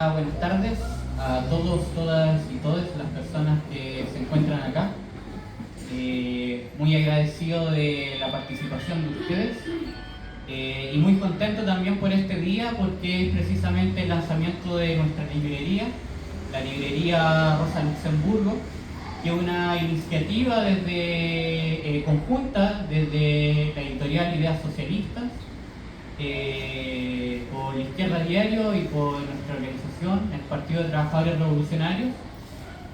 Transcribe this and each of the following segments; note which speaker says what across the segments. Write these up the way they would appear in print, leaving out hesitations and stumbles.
Speaker 1: Buenas tardes a todos, todas y todas las personas que se encuentran acá. Muy agradecido de la participación de ustedes y muy contento también por este día porque es precisamente el lanzamiento de nuestra librería, la librería Rosa Luxemburgo, que es una iniciativa conjunta desde la editorial Ideas Socialistas, por la Izquierda Diario y por nuestra organización, el Partido de Trabajadores Revolucionarios,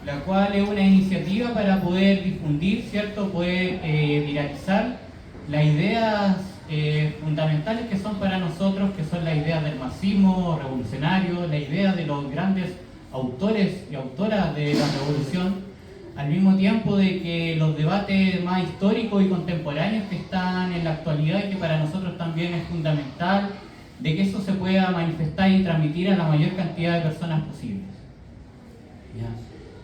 Speaker 1: la cual es una iniciativa para poder difundir, ¿cierto? Poder viralizar las ideas fundamentales que son para nosotros, que son las ideas del marxismo revolucionario, las ideas de los grandes autores y autoras de la revolución, al mismo tiempo de que los debates más históricos y contemporáneos que están en la actualidad y que para nosotros también es fundamental, de que eso se pueda manifestar y transmitir a la mayor cantidad de personas posibles. ¿Ya?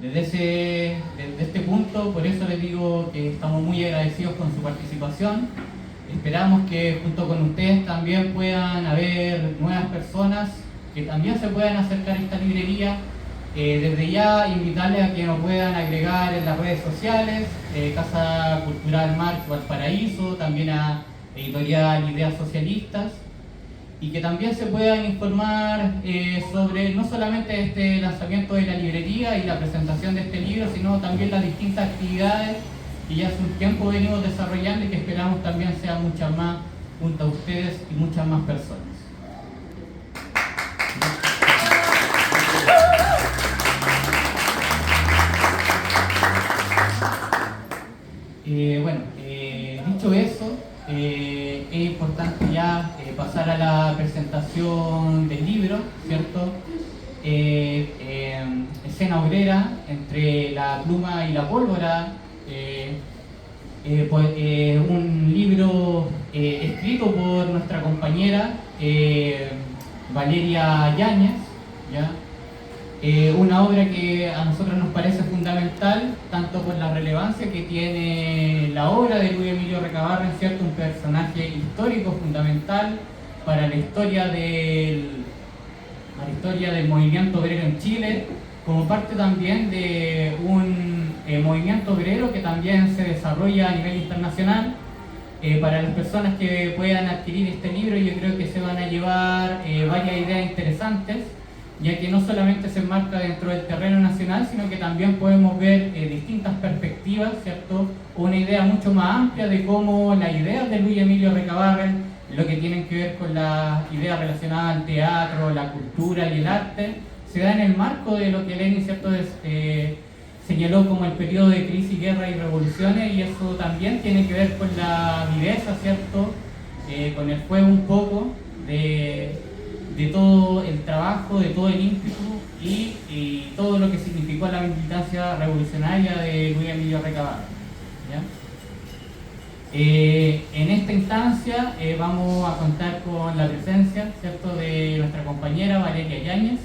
Speaker 1: Desde este punto, por eso les digo que estamos muy agradecidos con su participación. Esperamos que junto con ustedes también puedan haber nuevas personas que también se puedan acercar a esta librería. Desde ya invitarles a que nos puedan agregar en las redes sociales, Casa Cultural Marx Valparaíso, también a Editorial Ideas Socialistas, y que también se puedan informar sobre no solamente este lanzamiento de la librería y la presentación de este libro, sino también las distintas actividades que ya hace un tiempo venimos desarrollando y que esperamos también sean muchas más junto a ustedes y muchas más personas. Dicho eso, es importante ya pasar a la presentación del libro, ¿cierto? Escena obrera entre la pluma y la pólvora, un libro escrito por nuestra compañera Valeria Yáñez, ¿ya? Una obra que a nosotros nos parece fundamental, tanto por la relevancia que tiene la obra de Luis Emilio Recabarren, ¿cierto? Un personaje histórico fundamental para la historia del movimiento obrero en Chile, como parte también de un movimiento obrero que también se desarrolla a nivel internacional. Para las personas que puedan adquirir este libro, yo creo que se van a llevar varias ideas interesantes, ya que no solamente se enmarca dentro del terreno nacional, sino que también podemos ver distintas perspectivas, ¿cierto? Una idea mucho más amplia de cómo las ideas de Luis Emilio Recabarren, lo que tienen que ver con las ideas relacionadas al teatro, la cultura y el arte, se da en el marco de lo que Lenin, ¿cierto? Señaló como el periodo de crisis, guerra y revoluciones, y eso también tiene que ver con la viveza, ¿cierto? Con el fuego un poco de todo el trabajo, de todo el ímpetu y todo lo que significó la militancia revolucionaria de Luis Emilio Recabarren, ¿ya? En esta instancia vamos a contar con la presencia, ¿cierto?, de nuestra compañera Valeria Yáñez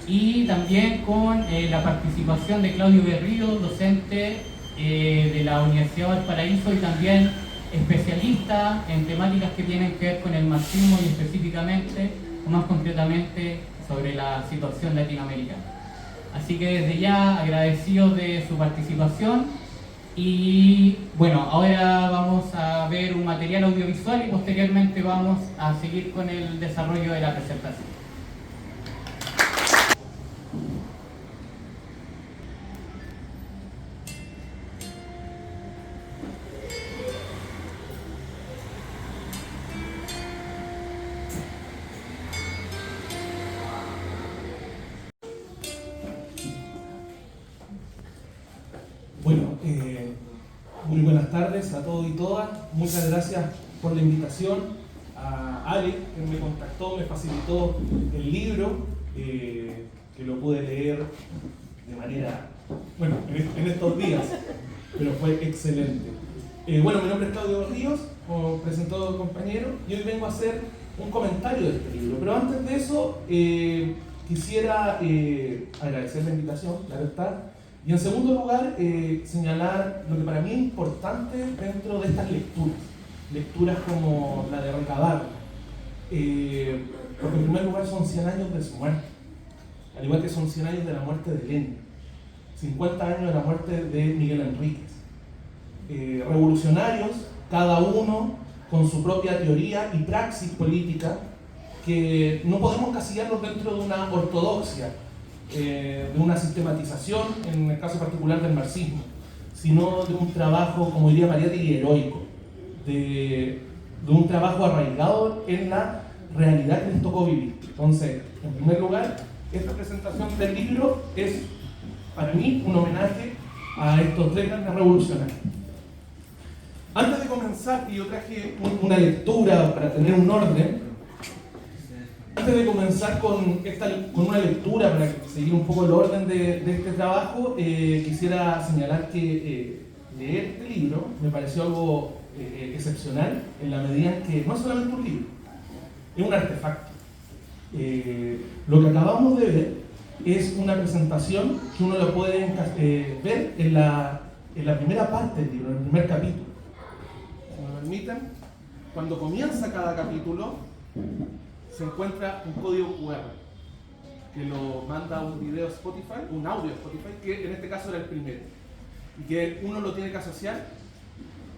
Speaker 1: y también con la participación de Claudio Berrío, docente de la Universidad de Valparaíso y también especialista en temáticas que tienen que ver con el marxismo y específicamente, o más concretamente, sobre la situación latinoamericana. Así que desde ya agradecidos de su participación y bueno, ahora vamos a ver un material audiovisual y posteriormente vamos a seguir con el desarrollo de la presentación.
Speaker 2: Muy buenas tardes a todos y todas. Muchas gracias por la invitación. A Ale, que me contactó, me facilitó el libro, que lo pude leer de manera, en estos días, pero fue excelente. Mi nombre es Claudio Ríos, como presentó el compañero, y hoy vengo a hacer un comentario de este libro. Pero antes de eso, quisiera agradecer la invitación, claro está. Y en segundo lugar, señalar lo que para mí es importante dentro de estas lecturas como la de Recabarren, porque en primer lugar son 100 años de su muerte. al igual que son 100 años de la muerte de Lenin, 50 años de la muerte de Miguel Enríquez. Revolucionarios, cada uno con su propia teoría y praxis política, que no podemos casillarlos dentro de una ortodoxia, de una sistematización, en el caso particular del marxismo, sino de un trabajo, como diría Mariátegui, heroico, de un trabajo arraigado en la realidad que les tocó vivir. Entonces, en primer lugar, esta presentación del libro es, para mí, un homenaje a estos tres grandes revolucionarios. Antes de comenzar, y yo traje una lectura para tener un orden, antes de comenzar con una lectura para seguir un poco el orden de este trabajo, quisiera señalar que leer este libro me pareció algo excepcional, en la medida en que no es solamente un libro, es un artefacto. Lo que acabamos de ver es una presentación que uno lo puede ver en la primera parte del libro, en el primer capítulo. Si me permiten, cuando comienza cada capítulo se encuentra un código QR que lo manda un video Spotify, un audio Spotify, que en este caso era el primero, y que uno lo tiene que asociar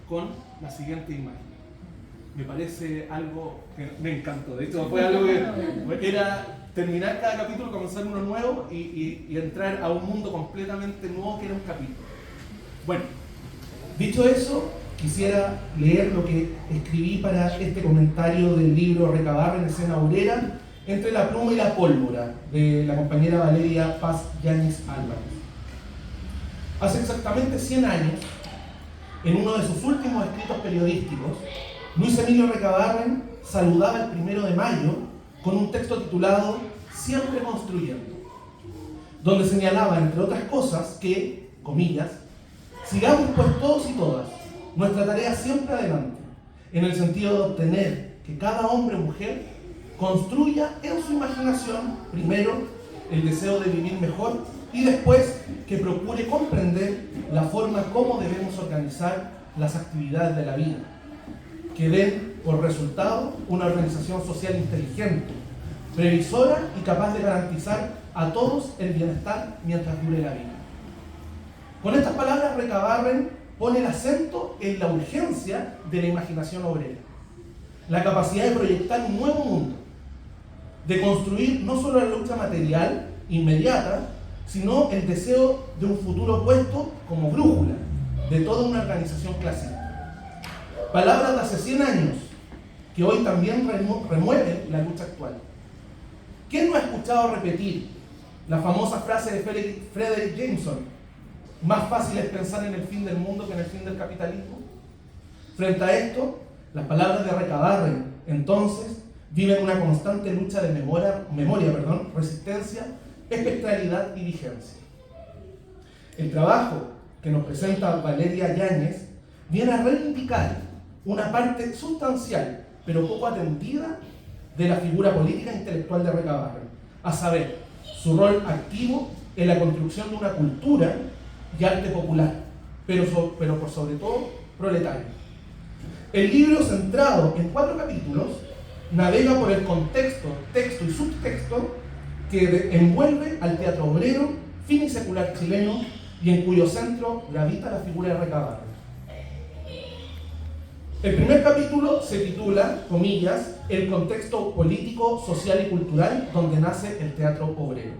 Speaker 2: con la siguiente imagen. Me parece algo que me encantó. De hecho, fue algo que era terminar cada capítulo, comenzar uno nuevo y entrar a un mundo completamente nuevo que era un capítulo. Bueno, dicho eso, quisiera leer lo que escribí para este comentario del libro Recabarren, Escena Obrera, entre la pluma y la pólvora, de la compañera Valeria Paz Yáñez Álvarez. Hace exactamente 100 años, en uno de sus últimos escritos periodísticos, Luis Emilio Recabarren saludaba el 1 de mayo con un texto titulado Siempre construyendo, donde señalaba, entre otras cosas, que, comillas, sigamos pues todos y todas nuestra tarea siempre adelante, en el sentido de obtener que cada hombre o mujer construya en su imaginación, primero, el deseo de vivir mejor y después que procure comprender la forma como debemos organizar las actividades de la vida, que den por resultado una organización social inteligente, previsora y capaz de garantizar a todos el bienestar mientras dure la vida. Con estas palabras, Recabarren pone el acento en la urgencia de la imaginación obrera, la capacidad de proyectar un nuevo mundo, de construir no solo la lucha material inmediata, sino el deseo de un futuro puesto como brújula de toda una organización clasista. Palabras de hace 100 años que hoy también remueven la lucha actual. ¿Quién no ha escuchado repetir la famosa frase de Frederick Jameson? Más fácil es pensar en el fin del mundo que en el fin del capitalismo. Frente a esto, las palabras de Recabarren, entonces, viven una constante lucha de memoria, resistencia, espectralidad y vigencia. El trabajo que nos presenta Valeria Yáñez viene a reivindicar una parte sustancial, pero poco atendida, de la figura política e intelectual de Recabarren, a saber, su rol activo en la construcción de una cultura y arte popular, pero por sobre todo proletario. El libro, centrado en 4 capítulos, navega por el contexto, texto y subtexto que envuelve al teatro obrero, fin y secular chileno, y en cuyo centro gravita la figura de Recabarren. El primer capítulo se titula, comillas, el contexto político, social y cultural donde nace el teatro obrero.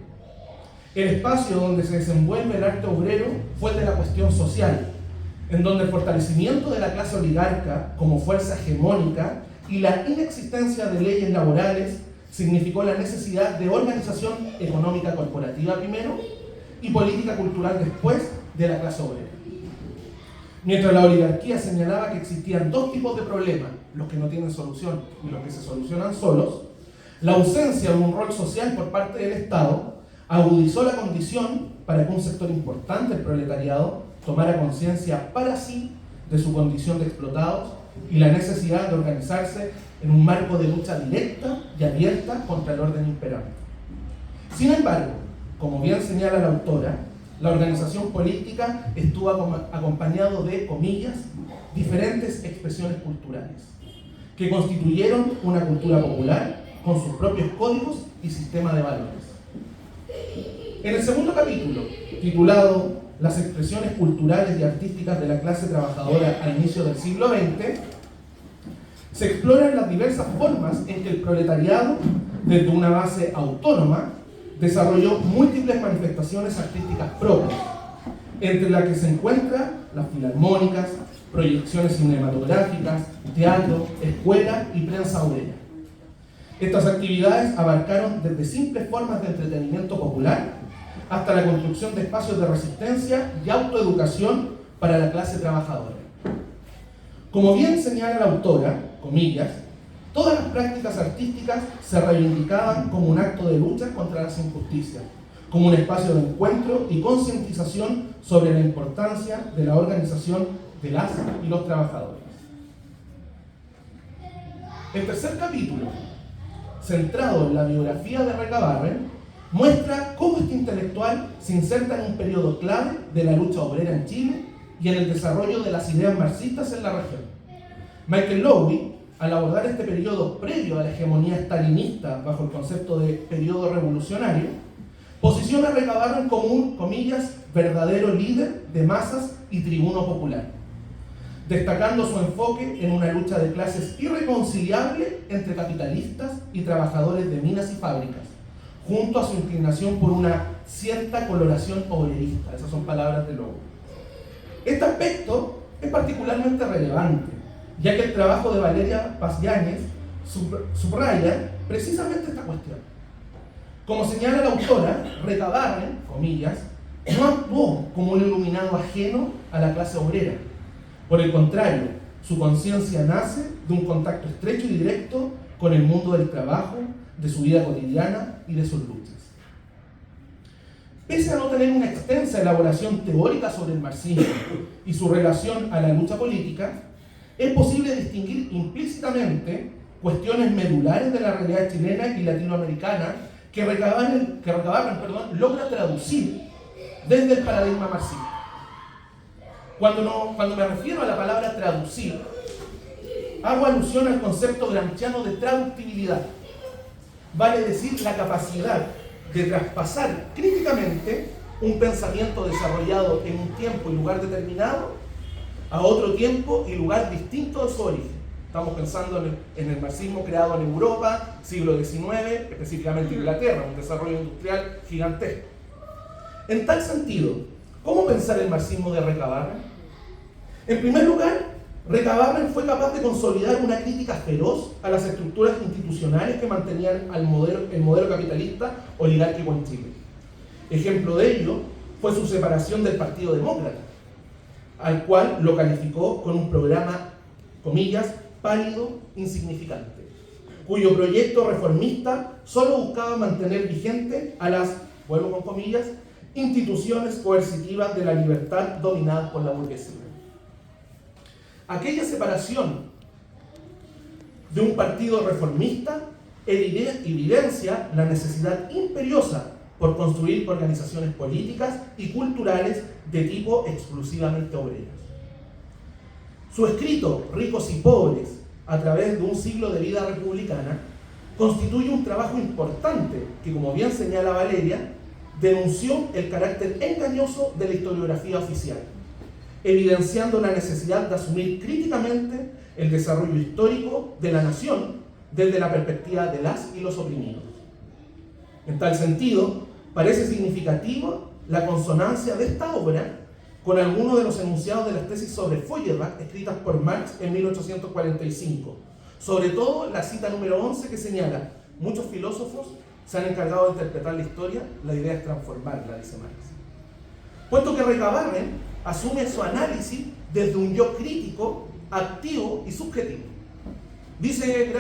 Speaker 2: El espacio donde se desenvuelve el arte obrero fue el de la cuestión social, en donde el fortalecimiento de la clase oligarca como fuerza hegemónica y la inexistencia de leyes laborales significó la necesidad de organización económica corporativa primero y política cultural después de la clase obrera. Mientras la oligarquía señalaba que existían 2 tipos de problemas, los que no tienen solución y los que se solucionan solos, la ausencia de un rol social por parte del Estado agudizó la condición para que un sector importante del proletariado tomara conciencia para sí de su condición de explotados y la necesidad de organizarse en un marco de lucha directa y abierta contra el orden imperante. Sin embargo, como bien señala la autora, la organización política estuvo acompañado de, comillas, diferentes expresiones culturales, que constituyeron una cultura popular con sus propios códigos y sistema de valores.
Speaker 3: En el segundo capítulo, titulado Las expresiones culturales y artísticas de la clase trabajadora a inicio del siglo XX, se exploran las diversas formas en que el proletariado, desde una base autónoma, desarrolló múltiples manifestaciones artísticas propias, entre las que se encuentran las filarmónicas, proyecciones cinematográficas, teatro, escuela y prensa obrera. Estas actividades abarcaron desde simples formas de entretenimiento popular hasta la construcción de espacios de resistencia y autoeducación para la clase trabajadora. Como bien señala la autora, comillas, todas las prácticas artísticas se reivindicaban como un acto de lucha contra las injusticias, como un espacio de encuentro y concientización sobre la importancia de la organización de las y los trabajadores. El tercer capítulo, centrado en la biografía de Recabarren, muestra cómo este intelectual se inserta en un periodo clave de la lucha obrera en Chile y en el desarrollo de las ideas marxistas en la región. Michael Lowy, al abordar este periodo previo a la hegemonía stalinista bajo el concepto de periodo revolucionario, posiciona a Recabarren como un, comillas, verdadero líder de masas y tribuno popular, destacando su enfoque en una lucha de clases irreconciliable entre capitalistas y trabajadores de minas y fábricas, junto a su inclinación por una cierta coloración obrerista. Esas son palabras de Lowe. Este aspecto es particularmente relevante, ya que el trabajo de Valeria Paz Yáñez subraya precisamente esta cuestión. Como señala la autora, Recabarren, comillas, no actuó como un iluminado ajeno a la clase obrera. Por el contrario, su conciencia nace de un contacto estrecho y directo con el mundo del trabajo, de su vida cotidiana y de sus luchas. Pese a no tener una extensa elaboración teórica sobre el marxismo y su relación a la lucha política, es posible distinguir implícitamente cuestiones medulares de la realidad chilena y latinoamericana que Recabarren, logra traducir desde el paradigma marxista. Cuando me refiero a la palabra traducir, hago alusión al concepto gramsciano de traductibilidad. Vale decir, la capacidad de traspasar críticamente un pensamiento desarrollado en un tiempo y lugar determinado a otro tiempo y lugar distinto de su origen. Estamos pensando en el marxismo creado en Europa, siglo XIX, específicamente Inglaterra, un desarrollo industrial gigantesco. En tal sentido, ¿cómo pensar el marxismo de Recabarren? En primer lugar, Recabarren fue capaz de consolidar una crítica feroz a las estructuras institucionales que mantenían el modelo capitalista oligárquico en Chile. Ejemplo de ello fue su separación del Partido Demócrata, al cual lo calificó con un programa, comillas, pálido, insignificante, cuyo proyecto reformista solo buscaba mantener vigente a las, vuelvo con comillas, instituciones coercitivas de la libertad dominadas por la burguesía. Aquella separación de un partido reformista evidencia la necesidad imperiosa por construir organizaciones políticas y culturales de tipo exclusivamente obreras. Su escrito, Ricos y Pobres, a través de un siglo de vida republicana, constituye un trabajo importante que, como bien señala Valeria, denunció el carácter engañoso de la historiografía oficial, evidenciando la necesidad de asumir críticamente el desarrollo histórico de la nación desde la perspectiva de las y los oprimidos. En tal sentido, parece significativa la consonancia de esta obra con algunos de los enunciados de las tesis sobre Feuerbach escritas por Marx en 1845, sobre todo la cita número 11 que señala: muchos filósofos se han encargado de interpretar la historia, la idea es transformarla, dice Marx. Puesto que Recabarren asume su análisis desde un yo crítico, activo y subjetivo. Dice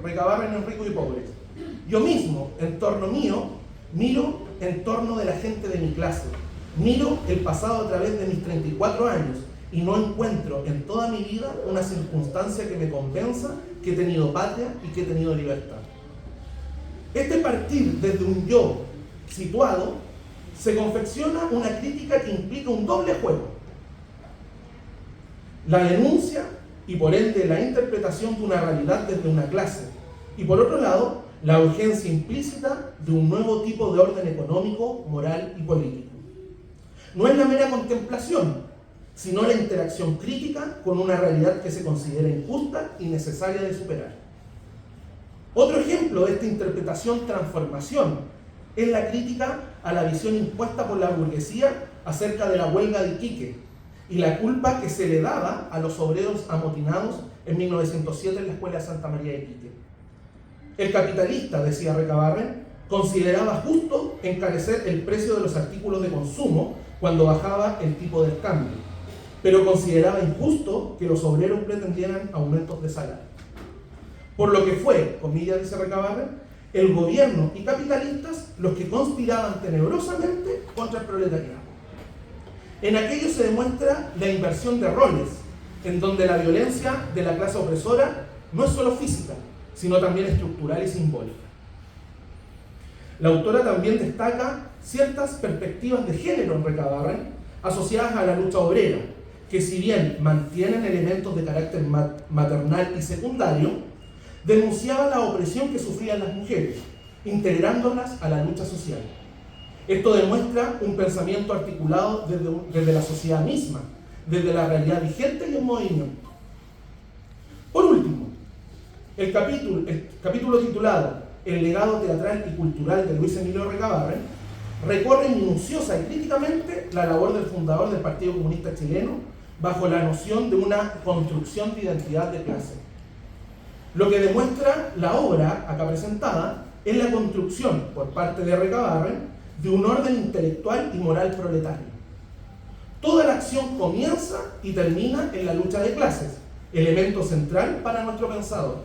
Speaker 3: Recabarren en Ricos y Pobres: yo mismo, en torno mío, miro en torno de la gente de mi clase, miro el pasado a través de mis 34 años y no encuentro en toda mi vida una circunstancia que me convenza que he tenido patria y que he tenido libertad. Este partir desde un yo situado se confecciona una crítica que implica un doble juego: la denuncia y por ende la interpretación de una realidad desde una clase, y por otro lado, la urgencia implícita de un nuevo tipo de orden económico, moral y político. No es la mera contemplación, sino la interacción crítica con una realidad que se considera injusta y necesaria de superar. Otro ejemplo de esta interpretación-transformación es la crítica a la visión impuesta por la burguesía acerca de la huelga de Iquique y la culpa que se le daba a los obreros amotinados en 1907 en la Escuela de Santa María de Iquique. El capitalista, decía Recabarren, consideraba justo encarecer el precio de los artículos de consumo cuando bajaba el tipo de cambio, pero consideraba injusto que los obreros pretendieran aumentos de salario. Por lo que fue, comillas dice Recabarren, el gobierno y capitalistas los que conspiraban tenebrosamente contra el proletariado. En aquello se demuestra la inversión de roles, en donde la violencia de la clase opresora no es solo física, sino también estructural y simbólica. La autora también destaca ciertas perspectivas de género en Recabarren asociadas a la lucha obrera, que si bien mantienen elementos de carácter maternal y secundario, denunciaban la opresión que sufrían las mujeres, integrándolas a la lucha social. Esto demuestra un pensamiento articulado desde la sociedad misma, desde la realidad vigente y en movimiento. Por último, el capítulo titulado El legado teatral y cultural de Luis Emilio Recabarren recorre minuciosa y críticamente la labor del fundador del Partido Comunista Chileno bajo la noción de una construcción de identidad de clase. Lo que demuestra la obra acá presentada es la construcción por parte de Recabarren de un orden intelectual y moral proletario. Toda la acción comienza y termina en la lucha de clases, elemento central para nuestro pensador.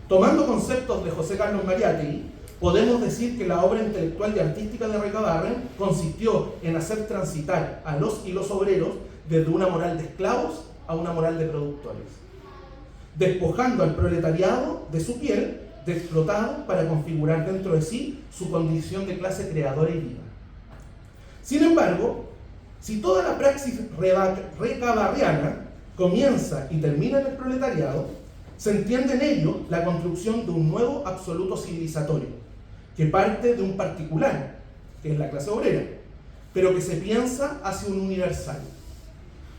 Speaker 3: Tomando conceptos de José Carlos Mariátegui, podemos decir que la obra intelectual y artística de Recabarren consistió en hacer transitar a los y los obreros desde una moral de esclavos a una moral de productores, despojando al proletariado de su piel de explotado para configurar dentro de sí su condición de clase creadora y viva. Sin embargo, si toda la praxis recabarriana comienza y termina en el proletariado, se entiende en ello la construcción de un nuevo absoluto civilizatorio, que parte de un particular, que es la clase obrera, pero que se piensa hacia un universal.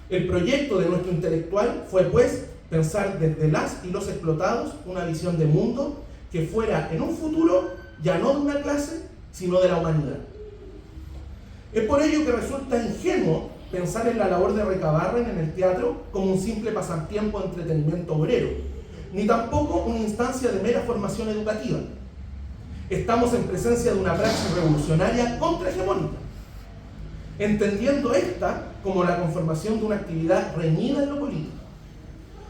Speaker 3: El proyecto de nuestro intelectual fue, pues, pensar desde las y los explotados una visión de mundo que fuera en un futuro ya no de una clase, sino de la humanidad. Es por ello que resulta ingenuo pensar en la labor de Recabarren en el teatro como un simple pasatiempo de entretenimiento obrero, ni tampoco una instancia de mera formación educativa. Estamos en presencia de una praxis revolucionaria contrahegemónica, entendiendo esta como la conformación de una actividad reñida en lo político.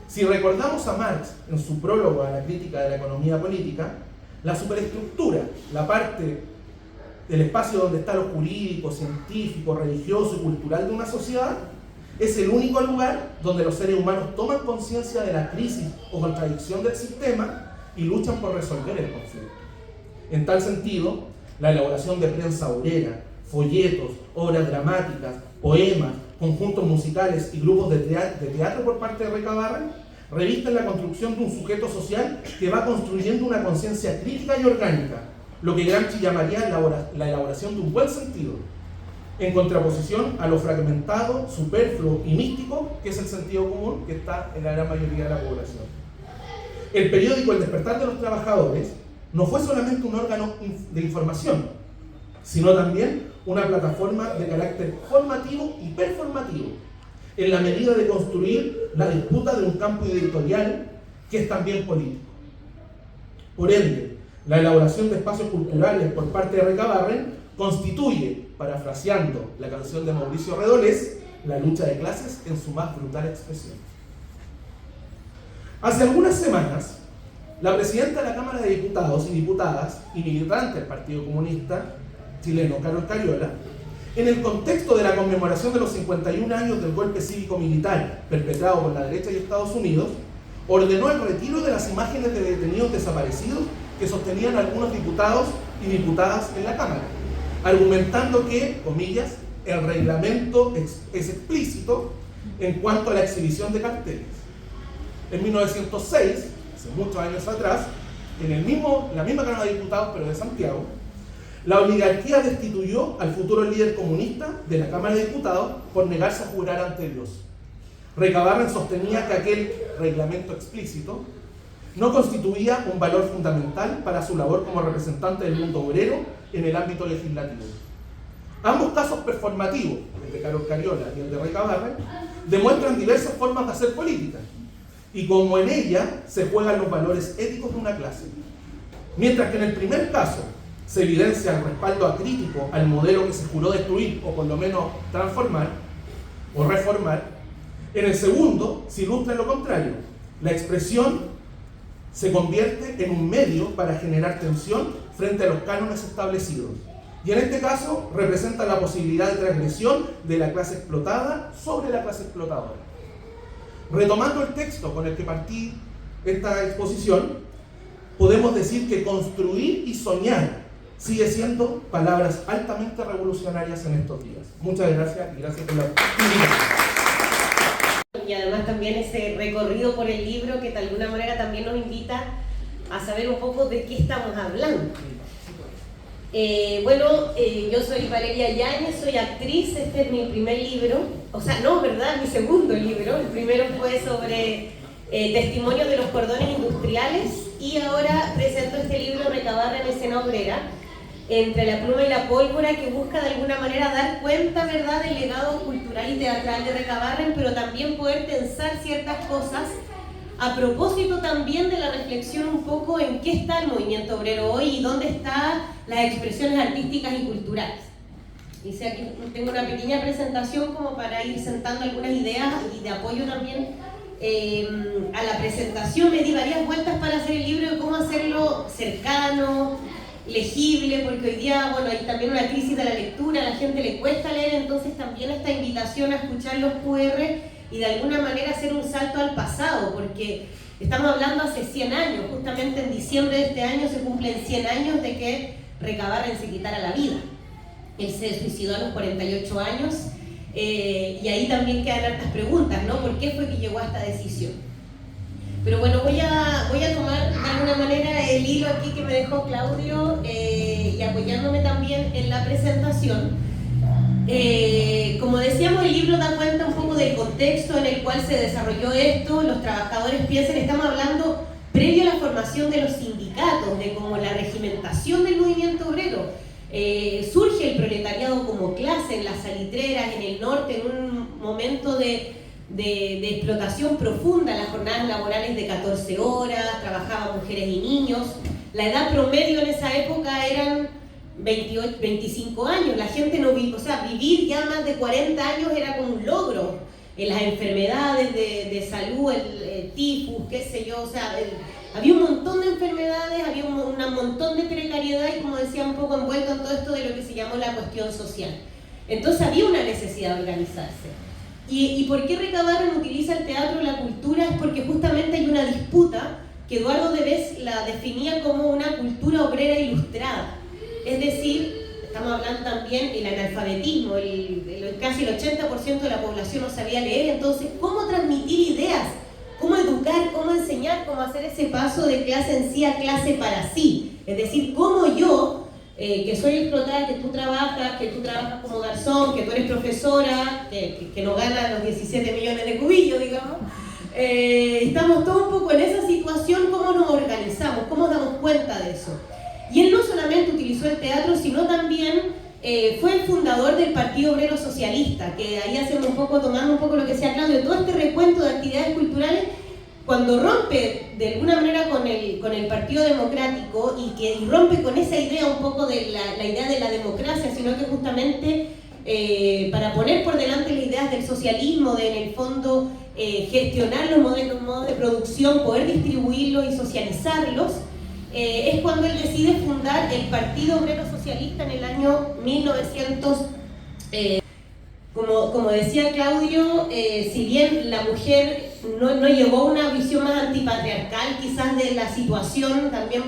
Speaker 3: Si recordamos a Marx en su prólogo a la crítica de la economía política, la superestructura, la parte del espacio donde está lo jurídico, científico, religioso y cultural de una sociedad, es el único lugar donde los seres humanos toman conciencia de la crisis o contradicción del sistema y luchan por resolver el conflicto. En tal sentido, la elaboración de prensa obrera, folletos, obras dramáticas, poemas, conjuntos musicales y grupos de teatro por parte de Recabarren revisten la construcción de un sujeto social que va construyendo una conciencia crítica y orgánica, lo que Gramsci llamaría la elaboración de un buen sentido, en contraposición a lo fragmentado, superfluo y místico que es el sentido común que está en la gran mayoría de la población. El periódico El Despertar de los Trabajadores no fue solamente un órgano de información, sino también una plataforma de carácter formativo y performativo, en la medida de construir la disputa de un campo editorial que es también político. Por ende, la elaboración de espacios culturales por parte de Recabarren constituye, parafraseando la canción de Mauricio Redolés, la lucha de clases en su más brutal expresión. Hace algunas semanas, la presidenta de la Cámara de Diputados y Diputadas y militante del Partido Comunista Chileno, Carol Cariola, en el contexto de la conmemoración de los 51 años del golpe cívico-militar perpetrado por la derecha y Estados Unidos, ordenó el retiro de las imágenes de detenidos desaparecidos que sostenían algunos diputados y diputadas en la Cámara, argumentando que, comillas, el reglamento es explícito en cuanto a la exhibición de carteles. En 1906, hace muchos años atrás, la misma Cámara de Diputados, pero de Santiago, la oligarquía destituyó al futuro líder comunista de la Cámara de Diputados por negarse a jurar ante Dios. Recabarren sostenía que aquel reglamento explícito no constituía un valor fundamental para su labor como representante del mundo obrero en el ámbito legislativo. Ambos casos performativos, el de Carol Cariola y el de Recabarren, demuestran diversas formas de hacer política y como en ella se juegan los valores éticos de una clase. Mientras que en el primer caso se evidencia el respaldo acrítico al modelo que se juró destruir o por lo menos transformar o reformar, en el segundo se ilustra lo contrario. La expresión se convierte en un medio para generar tensión frente a los cánones establecidos. Y en este caso representa la posibilidad de transgresión de la clase explotada sobre la clase explotadora. Retomando el texto con el que partí esta exposición, podemos decir que construir y soñar sigue siendo palabras altamente revolucionarias en estos días. Muchas gracias y gracias por la invitación.
Speaker 4: Y además también ese recorrido por el libro que de alguna manera también nos invita a saber un poco de qué estamos hablando. Yo soy Valeria Yáñez, soy actriz, este es mi primer libro, o sea, no, ¿verdad? Mi segundo libro, el primero fue sobre testimonios de los cordones industriales y ahora presento este libro Recabarren en escena obrera, entre la pluma y la pólvora, que busca de alguna manera dar cuenta, ¿verdad?, del legado cultural y teatral de Recabarren, pero también poder pensar ciertas cosas a propósito también de la reflexión un poco en qué está el movimiento obrero hoy y dónde están las expresiones artísticas y culturales. Dice aquí, tengo una pequeña presentación como para ir sentando algunas ideas y de apoyo también a la presentación. Me di varias vueltas para hacer el libro de cómo hacerlo cercano, legible, porque hoy día, bueno, hay también una crisis de la lectura, a la gente le cuesta leer, entonces también esta invitación a escuchar los QR y de alguna manera hacer un salto al pasado, porque estamos hablando hace 100 años, justamente en diciembre de este año se cumplen 100 años de que Recabarren se quitara la vida. Él se suicidó a los 48 años y ahí también quedan hartas preguntas, ¿no? ¿Por qué fue que llegó a esta decisión? Pero bueno, voy a tomar de alguna manera el hilo aquí que me dejó Claudio y apoyándome también en la presentación. Como decíamos, el libro da cuenta un poco del contexto en el cual se desarrolló esto. Los trabajadores piensan, estamos hablando previo a la formación de los sindicatos, de como la regimentación del movimiento obrero. Surge el proletariado como clase en las salitreras, en el norte, en un momento de explotación profunda. Las jornadas laborales de 14 horas, trabajaban mujeres y niños. La edad promedio en esa época eran 28, 25 años. La gente no vivía, o sea, vivir ya más de 40 años era como un logro. Las enfermedades de salud, el tifus, qué sé yo, o sea, había un montón de enfermedades, había un montón de precariedad y, como decía, un poco envuelto en todo esto de lo que se llamó la cuestión social. Entonces había una necesidad de organizarse. ¿Y por qué Recabarren utiliza el teatro y la cultura? Es porque justamente hay una disputa que Eduardo Debes la definía como una cultura obrera ilustrada. Es decir, estamos hablando también del analfabetismo, casi el 80% de la población no sabía leer, entonces, ¿cómo transmitir ideas? ¿Cómo educar? ¿Cómo enseñar? ¿Cómo hacer ese paso de clase en sí a clase para sí? Es decir, ¿cómo yo, que soy explotada, que tú trabajas como garzón, que tú eres profesora, que no gana los 17 millones de cubillos, digamos, estamos todos un poco en esa situación, ¿cómo nos organizamos? ¿Cómo damos cuenta de eso? Y él no solamente utilizó el teatro, sino también fue el fundador del Partido Obrero Socialista, que ahí hacemos un poco, tomando un poco lo que decía Claudio, todo este recuento de actividades culturales, cuando rompe de alguna manera con el Partido Democrático y rompe con esa idea un poco de la idea de la democracia, sino que justamente para poner por delante las ideas del socialismo, de en el fondo gestionar los modos de producción, poder distribuirlos y socializarlos, es cuando él decide fundar el Partido Obrero Socialista en el año 1900. Como decía Claudio, si bien la mujer no llevó a una visión más antipatriarcal quizás de la situación, también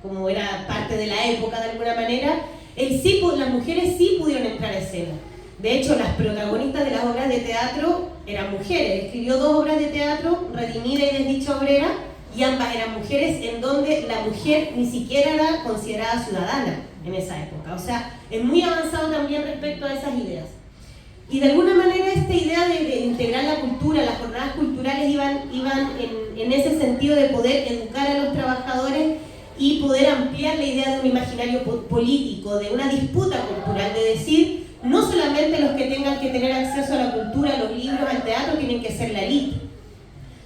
Speaker 4: como era parte de la época de alguna manera, las mujeres sí pudieron entrar a escena. De hecho, las protagonistas de las obras de teatro eran mujeres. Escribió 2 obras de teatro, Redimida y Desdicha Obrera, y ambas eran mujeres, en donde la mujer ni siquiera era considerada ciudadana en esa época. O sea, es muy avanzado también respecto a esas ideas. Y de alguna manera esta idea de integrar la cultura, las jornadas culturales iban en ese sentido de poder educar a los trabajadores y poder ampliar la idea de un imaginario político, de una disputa cultural, de decir, no solamente los que tengan que tener acceso a la cultura, a los libros, al teatro, tienen que ser la élite.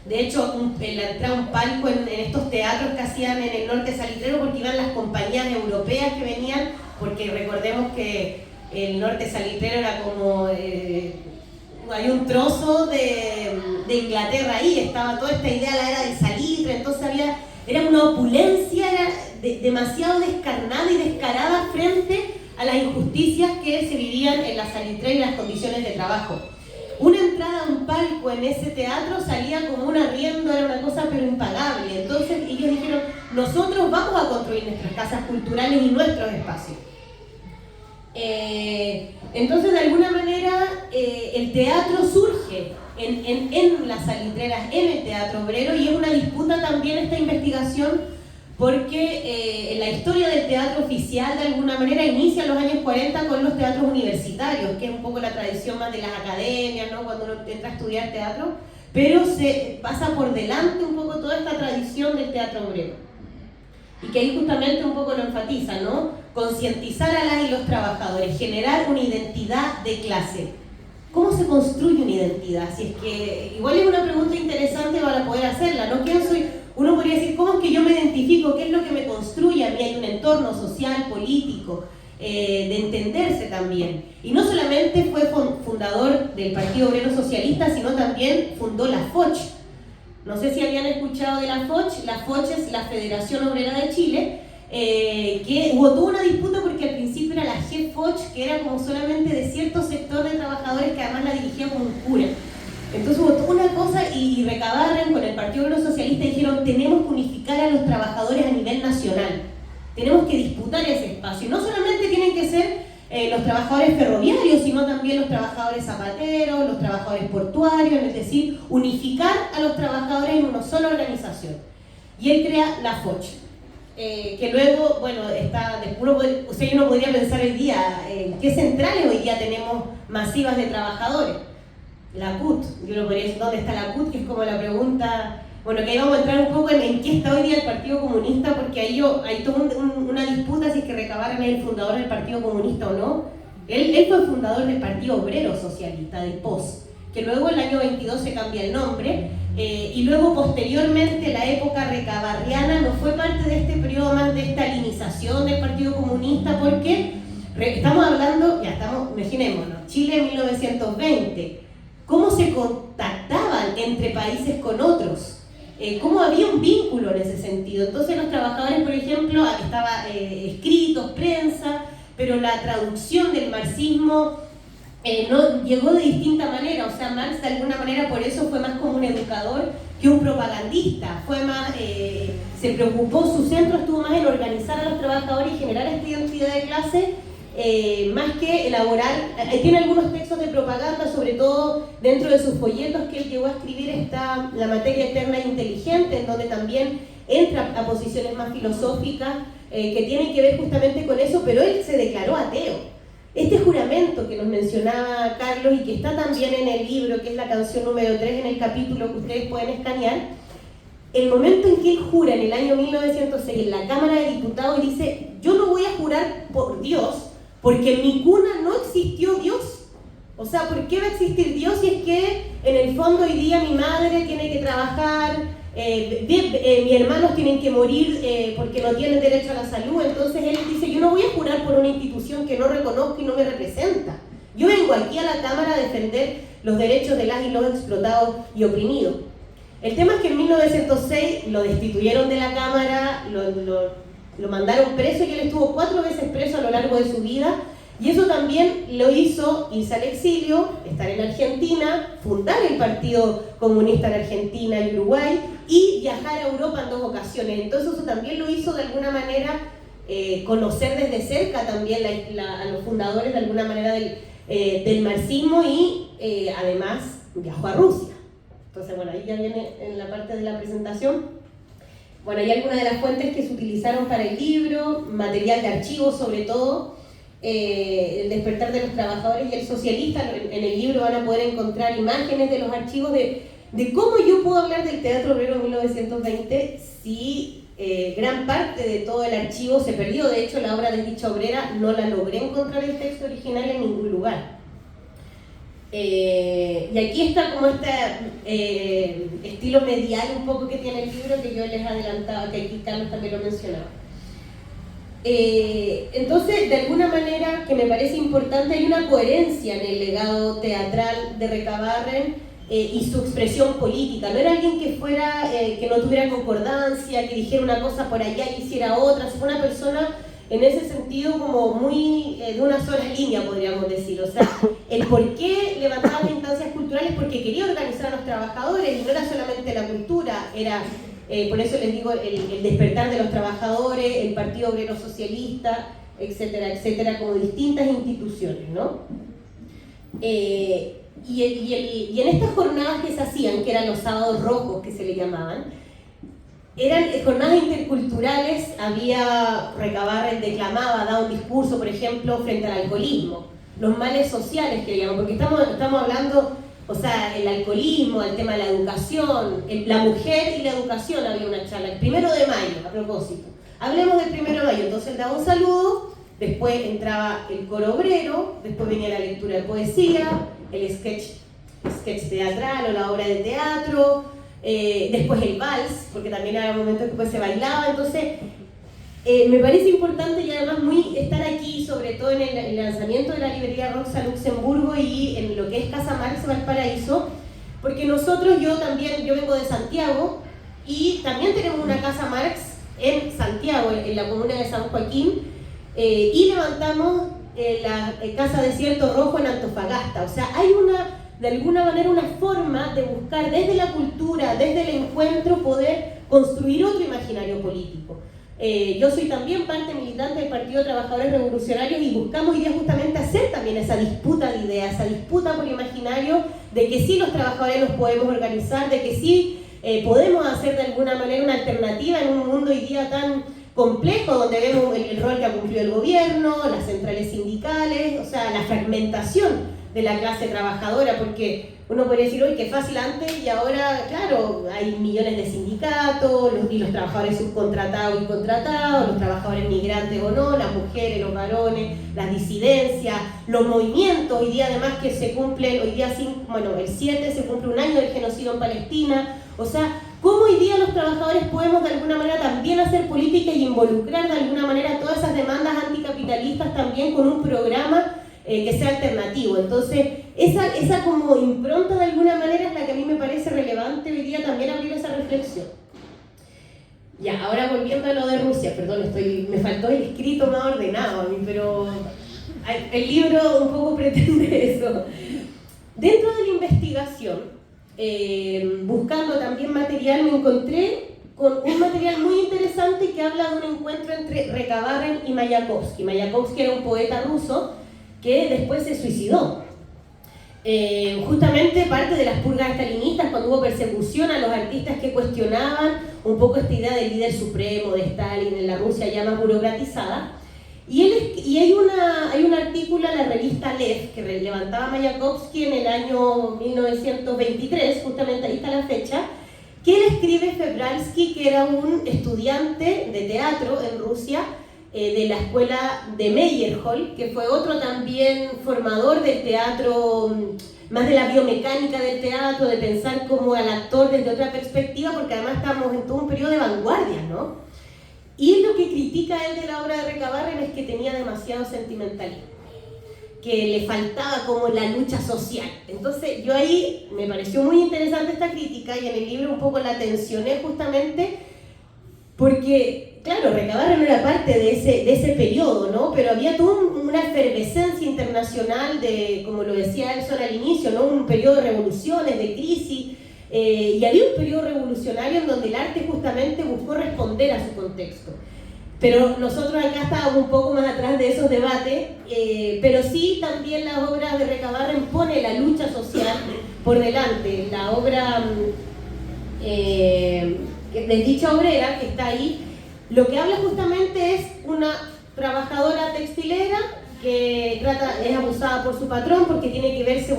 Speaker 4: De hecho, la entrada a un palco en estos teatros que hacían en el norte salitrero, porque iban las compañías europeas que venían, porque recordemos que el norte salitrero era como... hay un trozo de Inglaterra ahí, estaba toda esta idea, la era del salitre, entonces era una opulencia, era demasiado descarnada y descarada frente a las injusticias que se vivían en la salitrera y las condiciones de trabajo. Una entrada a un palco en ese teatro salía como un arriendo, era una cosa pero impagable. Entonces ellos dijeron, nosotros vamos a construir nuestras casas culturales y nuestros espacios. Entonces de alguna manera el teatro surge en las salitreras, en el teatro obrero, y es una disputa también esta investigación, porque la historia del teatro oficial de alguna manera inicia en los años 40 con los teatros universitarios, que es un poco la tradición más de las academias, ¿no? Cuando uno entra a estudiar teatro, pero se pasa por delante un poco toda esta tradición del teatro obrero. Y que ahí justamente un poco lo enfatiza, ¿no? Concientizar a las y los trabajadores, generar una identidad de clase. ¿Cómo se construye una identidad? Si es que igual es una pregunta interesante para poder hacerla, ¿no? ¿Quién soy? Uno podría decir, ¿cómo es que yo me identifico? ¿Qué es lo que me construye a mí? Hay un entorno social, político, de entenderse también. Y no solamente fue fundador del Partido Obrero Socialista, sino también fundó la FOCH. No sé si habían escuchado de la FOCH. La FOCH es la Federación Obrera de Chile, que hubo toda una disputa porque al principio era la GFOCH, que era como solamente de cierto sector de trabajadores, que además la dirigía como un cura. Entonces hubo toda una cosa y recabaron con el Partido Obrero Socialista y dijeron, tenemos que unificar a los trabajadores a nivel nacional, tenemos que disputar ese espacio. Y no solamente tienen que ser los trabajadores ferroviarios, sino también los trabajadores zapateros, los trabajadores portuarios, es decir, unificar a los trabajadores en una sola organización. Y él crea la FOCH, que luego, bueno, uno podría pensar hoy día, ¿qué centrales hoy día tenemos masivas de trabajadores? La CUT, yo lo podría decir, ¿dónde está la CUT? Que es como la pregunta, bueno, que ahí vamos a entrar un poco en qué está hoy día el Partido Comunista, porque ahí hay toda una disputa si es que Recabarren es el fundador del Partido Comunista o no. Él fue el fundador del Partido Obrero Socialista, del POS, que luego el año 22 se cambia el nombre, y luego posteriormente la época recabarriana no fue parte de este periodo más de estalinización del Partido Comunista, porque estamos hablando, imaginémonos, Chile en 1920, cómo se contactaban entre países con otros, cómo había un vínculo en ese sentido. Entonces los trabajadores, por ejemplo, estaba escritos, prensa, pero la traducción del marxismo no llegó de distinta manera. O sea, Marx de alguna manera por eso fue más como un educador que un propagandista. Fue más, se preocupó, su centro estuvo más en organizar a los trabajadores y generar esta identidad de clase, más que elaborar. Tiene algunos textos de propaganda, sobre todo dentro de sus folletos que él llegó a escribir está La materia eterna e inteligente, en donde también entra a posiciones más filosóficas que tienen que ver justamente con eso, pero él se declaró ateo. Este juramento que nos mencionaba Carlos y que está también en el libro, que es la canción número 3 en el capítulo que ustedes pueden escanear, el momento en que él jura en el año 1906 en la Cámara de Diputados y dice, yo no voy a jurar por Dios, porque en mi cuna no existió Dios. O sea, ¿por qué va a existir Dios si es que en el fondo hoy día mi madre tiene que trabajar, mis hermanos tienen que morir porque no tienen derecho a la salud? Entonces él dice, yo no voy a jurar por una institución que no reconozco y no me representa. Yo vengo aquí a la Cámara a defender los derechos de las y los explotados y oprimidos. El tema es que en 1906 lo destituyeron de la Cámara, lo mandaron preso y él estuvo 4 veces preso a lo largo de su vida, y eso también lo hizo irse al exilio, estar en Argentina, fundar el Partido Comunista en Argentina y Uruguay y viajar a Europa en 2 ocasiones. Entonces eso también lo hizo de alguna manera conocer desde cerca también a los fundadores de alguna manera del marxismo y además viajó a Rusia. Entonces bueno, ahí ya viene en la parte de la presentación. Bueno, hay algunas de las fuentes que se utilizaron para el libro, material de archivo sobre todo, El despertar de los trabajadores y el socialista. En el libro van a poder encontrar imágenes de los archivos de cómo yo puedo hablar del Teatro Obrero en 1920 si gran parte de todo el archivo se perdió. De hecho, la obra Desdicha Obrera no la logré encontrar el texto original en ningún lugar. Y aquí está como este estilo medial un poco que tiene el libro, que yo les adelantaba, que aquí Carlos también lo mencionaba. Entonces, de alguna manera, que me parece importante, hay una coherencia en el legado teatral de Recabarren y su expresión política. No era alguien que fuera, que no tuviera concordancia, que dijera una cosa por allá y hiciera otra. Fue una persona en ese sentido como muy de una sola línea, podríamos decir. O sea, el por qué levantaba las instancias culturales, porque quería organizar a los trabajadores, y no era solamente la cultura, era, por eso les digo, el despertar de los trabajadores, el Partido Obrero Socialista, etcétera, etcétera, como distintas instituciones, ¿no? Y en estas jornadas que se hacían, que eran los sábados rojos que se le llamaban, eran jornadas interculturales. Había, Recabarren declamaba, daba un discurso, por ejemplo, frente al alcoholismo, los males sociales que llaman, porque estamos hablando, o sea, el alcoholismo, el tema de la educación, la mujer y la educación. Había una charla, el 1 de mayo, a propósito. Hablemos del 1 de mayo, entonces daba un saludo, después entraba el coro obrero, después venía la lectura de poesía, el sketch teatral o la obra de teatro, después el vals, porque también había momentos que después se bailaba. Entonces me parece importante, y además estar aquí, sobre todo en el lanzamiento de la librería Roxa Luxemburgo y en lo que es Casa Marx Valparaíso, porque nosotros, yo vengo de Santiago y también tenemos una Casa Marx en Santiago, en la comuna de San Joaquín, y levantamos la Casa Desierto Rojo en Antofagasta. O sea, hay de alguna manera una forma de buscar desde la cultura, desde el encuentro, poder construir otro imaginario político. Yo soy también parte militante del Partido de Trabajadores Revolucionarios y buscamos hoy día justamente hacer también esa disputa de ideas, esa disputa por el imaginario, de que sí los trabajadores nos podemos organizar, de que sí podemos hacer de alguna manera una alternativa en un mundo hoy día tan complejo, donde vemos el rol que ha cumplido el gobierno, las centrales sindicales, o sea, la fragmentación de la clase trabajadora, porque uno podría decir, hoy qué fácil antes, y ahora, claro, hay millones de sindicatos, los trabajadores subcontratados y contratados, los trabajadores migrantes o no, las mujeres, los varones, las disidencias, los movimientos. Hoy día además que se cumplen, hoy día, el 7 se cumple un año del genocidio en Palestina. O sea, cómo hoy día los trabajadores podemos de alguna manera también hacer política y involucrar de alguna manera todas esas demandas anticapitalistas también con un programa que sea alternativo. Entonces, esa como impronta de alguna manera es la que a mí me parece relevante hoy día también abrir esa reflexión. Ya, ahora volviendo a lo de Rusia, perdón, me faltó el escrito más ordenado a mí, pero el libro un poco pretende eso. Dentro de la investigación, buscando también material, me encontré con un material muy interesante que habla de un encuentro entre Recabarren y Mayakovsky. Mayakovsky era un poeta ruso que después se suicidó. Justamente parte de las purgas estalinistas, cuando hubo persecución a los artistas que cuestionaban un poco esta idea del líder supremo de Stalin en la Rusia ya más burocratizada. Y hay un artículo en la revista Lev que levantaba Mayakovsky en el año 1923, justamente ahí está la fecha, que él escribe Febralsky, que era un estudiante de teatro en Rusia, de la escuela de Meyerhold, que fue otro también formador del teatro, más de la biomecánica del teatro, de pensar como al actor desde otra perspectiva, porque además estamos en todo un periodo de vanguardia, ¿no? Y lo que critica él de la obra de Recabarren es que tenía demasiado sentimentalismo, que le faltaba como la lucha social. Entonces yo ahí me pareció muy interesante esta crítica, y en el libro un poco la tensioné justamente porque, claro, Recabarren era parte de ese periodo, ¿no? Pero había toda una efervescencia internacional de, como lo decía Elson al inicio, ¿no? Un periodo de revoluciones, de crisis, y había un periodo revolucionario en donde el arte justamente buscó responder a su contexto. Pero nosotros acá estábamos un poco más atrás de esos debates, pero sí también las obras de Recabarren pone la lucha social por delante. La obra desdicha obrera, que está ahí, lo que habla justamente es una trabajadora textilera que es abusada por su patrón porque tiene que verse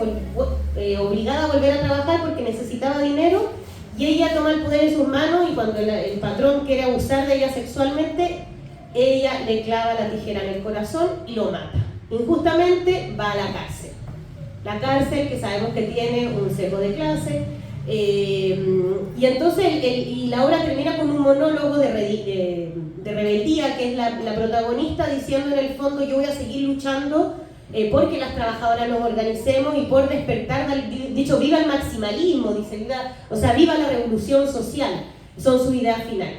Speaker 4: obligada a volver a trabajar porque necesitaba dinero, y ella toma el poder en sus manos, y cuando el patrón quiere abusar de ella sexualmente, ella le clava la tijera en el corazón y lo mata. Injustamente va a la cárcel. La cárcel, que sabemos que tiene un sesgo de clase, y entonces y la obra termina con un monólogo de rebeldía, que es la protagonista diciendo en el fondo: yo voy a seguir luchando porque las trabajadoras nos organicemos y por despertar, dicho, viva el maximalismo, dice, viva la revolución social, son sus ideas finales.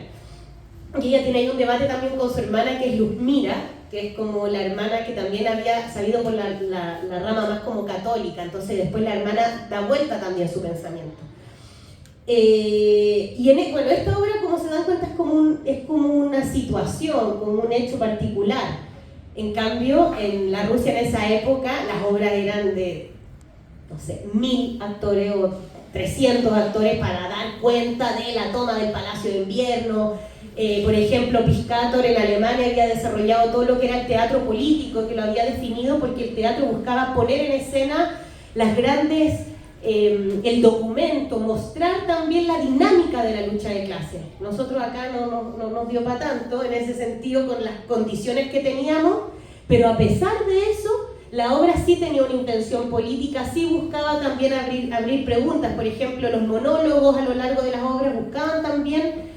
Speaker 4: Y ella tiene ahí un debate también con su hermana, que es Luzmira, que es como la hermana que también había salido por la rama más como católica, entonces después la hermana da vuelta también su pensamiento. Bueno, esta obra, como se dan cuenta, es como una situación, como un hecho particular. En cambio, en la Rusia en esa época, las obras eran de, no sé, 1000 actores o 300 actores para dar cuenta de la toma del Palacio de Invierno. Por ejemplo, Piscator en Alemania había desarrollado todo lo que era el teatro político, que lo había definido porque el teatro buscaba poner en escena las grandes, el documento, mostrar también la dinámica de la lucha de clases. Nosotros acá no nos dio para tanto en ese sentido con las condiciones que teníamos, pero a pesar de eso, la obra sí tenía una intención política, sí buscaba también abrir preguntas. Por ejemplo, los monólogos a lo largo de las obras buscaban también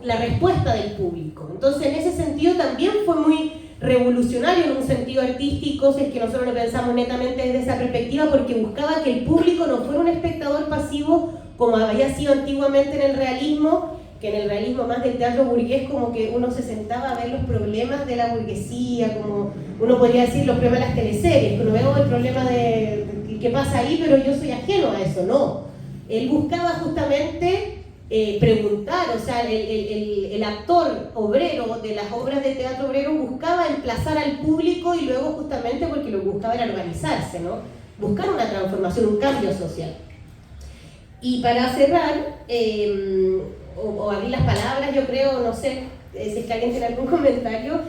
Speaker 4: la respuesta del público. Entonces, en ese sentido también fue muy revolucionario en un sentido artístico, si es que nosotros lo pensamos netamente desde esa perspectiva, porque buscaba que el público no fuera un espectador pasivo como había sido antiguamente en el realismo, que en el realismo más del teatro burgués como que uno se sentaba a ver los problemas de la burguesía, como uno podría decir los problemas de las teleseries, que uno ve el problema de qué pasa ahí, pero yo soy ajeno a eso. No, él buscaba justamente preguntar, o sea, el actor obrero de las obras de teatro obrero buscaba emplazar al público, y luego justamente porque lo que buscaba era organizarse, ¿no? Buscar una transformación, un cambio social. Y para cerrar, o abrir las palabras, yo creo, no sé si es que alguien tiene algún comentario,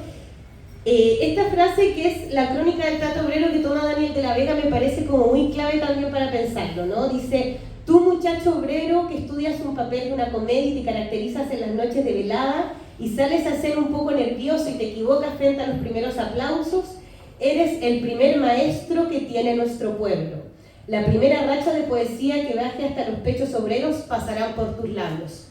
Speaker 4: esta frase que es la crónica del teatro obrero que toma Daniel de la Vega me parece como muy clave también para pensarlo, ¿no? Dice: tú, muchacho obrero que estudias un papel de una comedia y te caracterizas en las noches de velada y sales a ser un poco nervioso y te equivocas frente a los primeros aplausos, eres el primer maestro que tiene nuestro pueblo. La primera racha de poesía que baje hasta los pechos obreros pasarán por tus labios.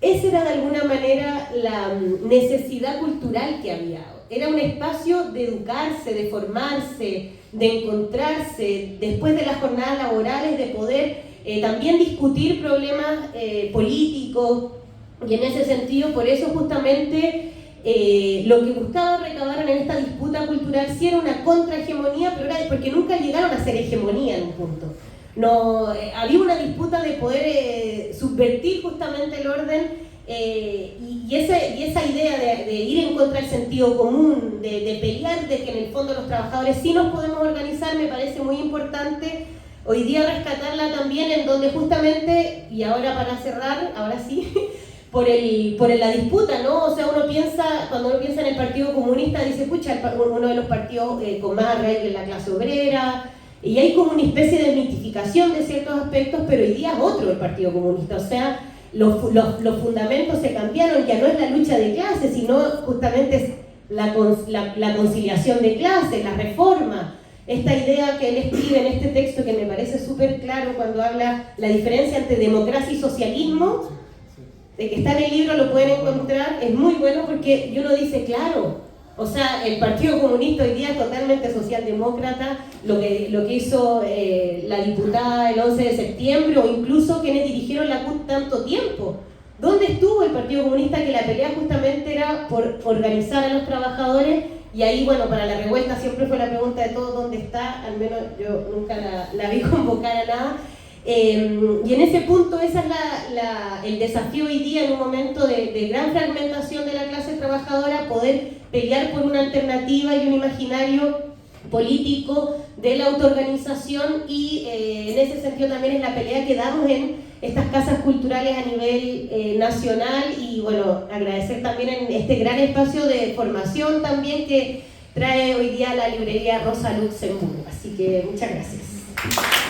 Speaker 4: Esa era de alguna manera la necesidad cultural que había. Era un espacio de educarse, de formarse, de encontrarse, después de las jornadas laborales, de poder también discutir problemas políticos, y en ese sentido, por eso justamente lo que buscaba recabar en esta disputa cultural sí era una contrahegemonía, pero era porque nunca llegaron a ser hegemonía en un punto. No, había una disputa de poder subvertir justamente el orden, y esa idea de ir en contra del sentido común, de pelear, de que en el fondo los trabajadores sí nos podemos organizar, me parece muy importante hoy día rescatarla también, en donde justamente, y ahora para cerrar, ahora sí, por la disputa, ¿no? O sea, cuando uno piensa en el Partido Comunista, dice, escucha, uno de los partidos con más arraigo en la clase obrera, y hay como una especie de mitificación de ciertos aspectos, pero hoy día es otro el Partido Comunista, o sea, los fundamentos se cambiaron, ya no es la lucha de clases, sino justamente es la conciliación de clases, la reforma, esta idea que él escribe en este texto que me parece súper claro cuando habla la diferencia entre democracia y socialismo, de que está en el libro, lo pueden encontrar, es muy bueno porque uno dice, claro, o sea, el Partido Comunista hoy día es totalmente socialdemócrata, lo que hizo la diputada el 11 de septiembre, o incluso quienes dirigieron la CUT tanto tiempo. ¿Dónde estuvo el Partido Comunista? Que la pelea justamente era por organizar a los trabajadores, y ahí, bueno, para la revuelta siempre fue la pregunta de todos, ¿dónde está? Al menos yo nunca la vi convocar a nada. Y en ese punto ese es el desafío hoy día, en un momento de gran fragmentación de la clase trabajadora, poder pelear por una alternativa y un imaginario político de la autoorganización y en ese sentido también es la pelea que damos en estas casas culturales a nivel nacional y bueno, agradecer también en este gran espacio de formación también que trae hoy día la librería Rosa Luxemburgo. Así que muchas gracias.